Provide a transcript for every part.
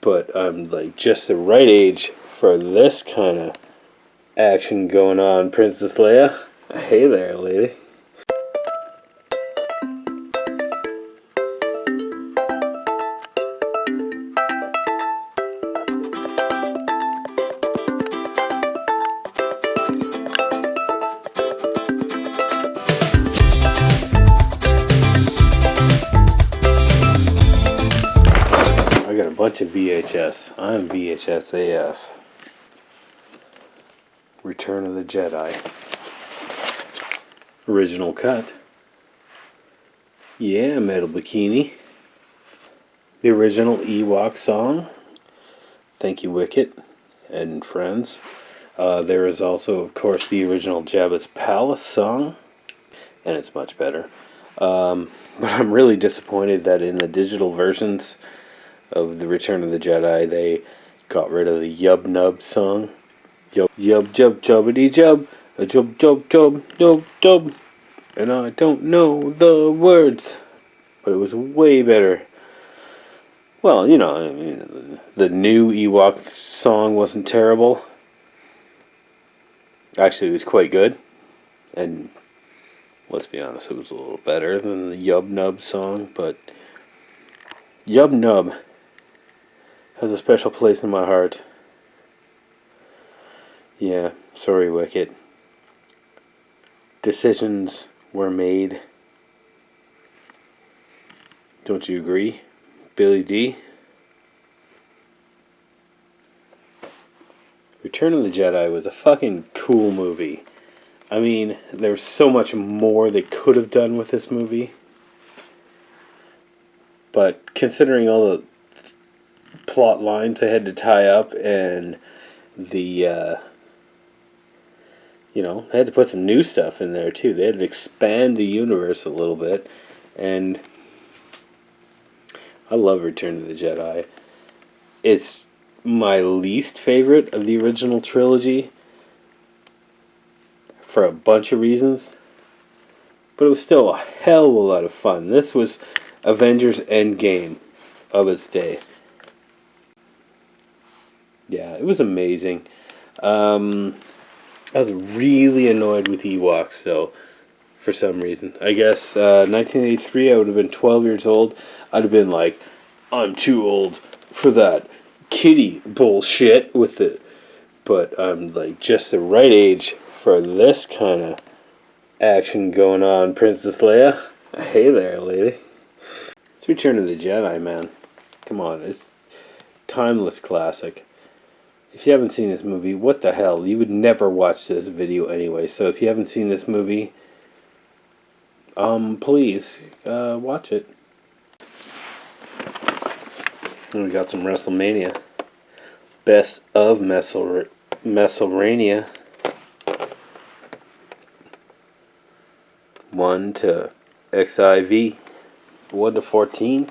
but I'm like just the right age for this kind of action going on, Princess Leia. Hey there, lady. I got a bunch of VHS. I'm VHS AF. Return of the Jedi. Original cut. Yeah, Metal Bikini. The original Ewok song. Thank you, Wicket and friends. There is also, of course, the original Jabba's Palace song, and it's much better. But I'm really disappointed that in the digital versions of the Return of the Jedi, they got rid of the Yub Nub song. Yub Yub Jub Jubbity Jub, a Jub Jub Jub Jub Jub, and I don't know the words, but it was way better. Well, you know, I mean, the new Ewok song wasn't terrible. Actually, it was quite good, and let's be honest, it was a little better than the Yub Nub song, but Yub Nub has a special place in my heart. Yeah, sorry, Wicket. Decisions were made. Don't you agree, Billy D? Return of the Jedi was a fucking cool movie. I mean, there's so much more they could have done with this movie. But considering all the plot lines they had to tie up and the, you know, they had to put some new stuff in there too. They had to expand the universe a little bit. And I love Return of the Jedi. It's my least favorite of the original trilogy for a bunch of reasons. But it was still a hell of a lot of fun. This was Avengers Endgame of its day. Yeah, it was amazing. I was really annoyed with Ewoks, though, for some reason. I guess 1983, I would have been 12 years old. I'd have been like, I'm too old for that kiddie bullshit with it. But I'm like just the right age for this kind of action going on, Princess Leia. Hey there, lady. It's Return of the Jedi, man. Come on, it's timeless classic. If you haven't seen this movie, what the hell? You would never watch this video anyway. So if you haven't seen this movie, please watch it. And we got some WrestleMania. Best of WrestleMania. 1 to XIV. 1 to 14.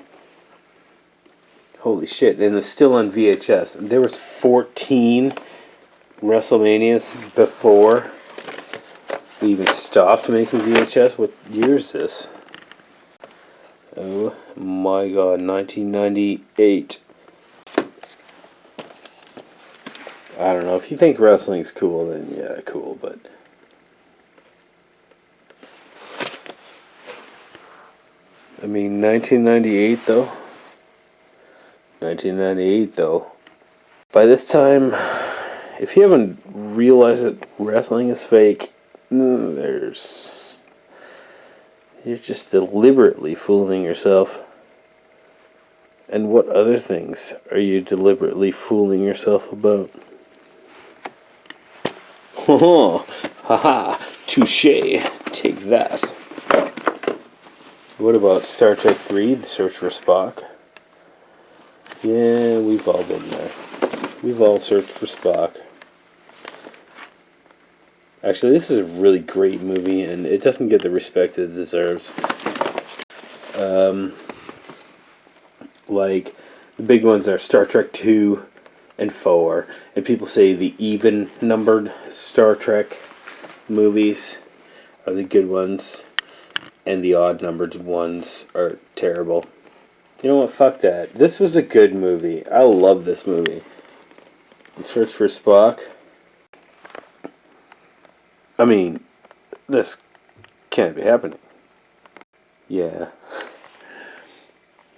Holy shit, and it's still on VHS. There was 14 WrestleManias before we even stopped making VHS. What year is this? Oh my god, 1998. I don't know, if you think wrestling's cool, then yeah, cool, but I mean, 1998 though. 1998 though. By this time, if you haven't realized that wrestling is fake, you're just deliberately fooling yourself. And what other things are you deliberately fooling yourself about? Oh, haha, touche, take that. What about Star Trek 3, The Search for Spock? Yeah, we've all been there. We've all searched for Spock. Actually, this is a really great movie, and it doesn't get the respect it deserves. Like, the big ones are Star Trek 2 and 4. And people say the even-numbered Star Trek movies are the good ones, and the odd-numbered ones are terrible. You know what? Fuck that. This was a good movie. I love this movie. Search for Spock. I mean, this can't be happening. Yeah.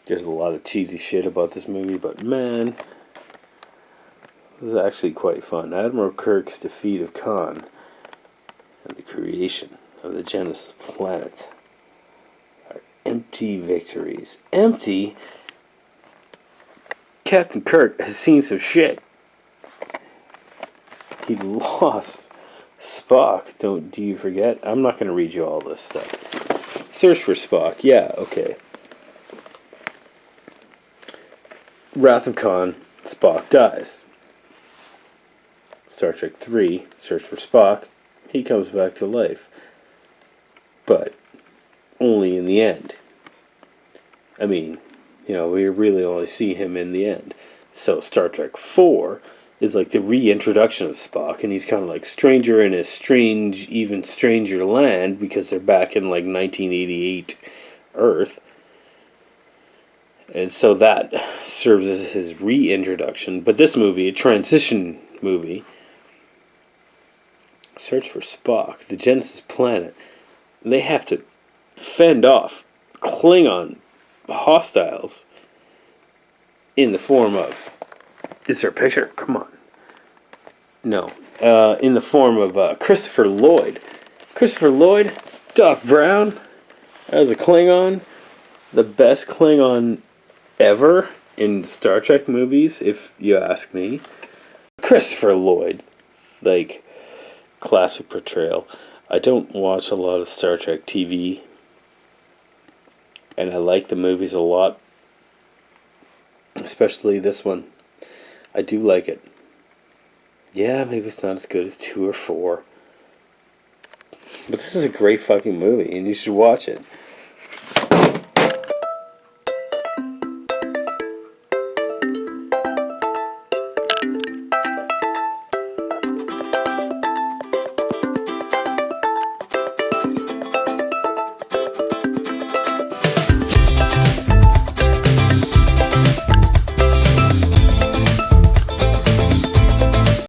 There's a lot of cheesy shit about this movie, but man, this is actually quite fun. Admiral Kirk's defeat of Khan and the creation of the Genesis planet are empty victories. Empty? Captain Kirk has seen some shit. He lost Spock. Do you forget? I'm not going to read you all this stuff. Search for Spock. Yeah, okay. Wrath of Khan, Spock dies. Star Trek 3, Search for Spock, he comes back to life. But only in the end. I mean, we really only see him in the end. So Star Trek 4 is like the reintroduction of Spock, and he's kind of like stranger in a strange, even stranger land, because they're back in like 1988 Earth. And so that serves as his reintroduction. But this movie, a transition movie, Search for Spock, the Genesis planet, they have to fend off Klingon hostiles in the form of... Is there a picture? Come on. No. In the form of Christopher Lloyd. Christopher Lloyd, Doc Brown, as a Klingon. The best Klingon ever in Star Trek movies, if you ask me. Christopher Lloyd. Like, classic portrayal. I don't watch a lot of Star Trek TV. And I like the movies a lot. Especially this one. I do like it. Yeah, maybe it's not as good as 2 or 4. But this is a great fucking movie, and you should watch it.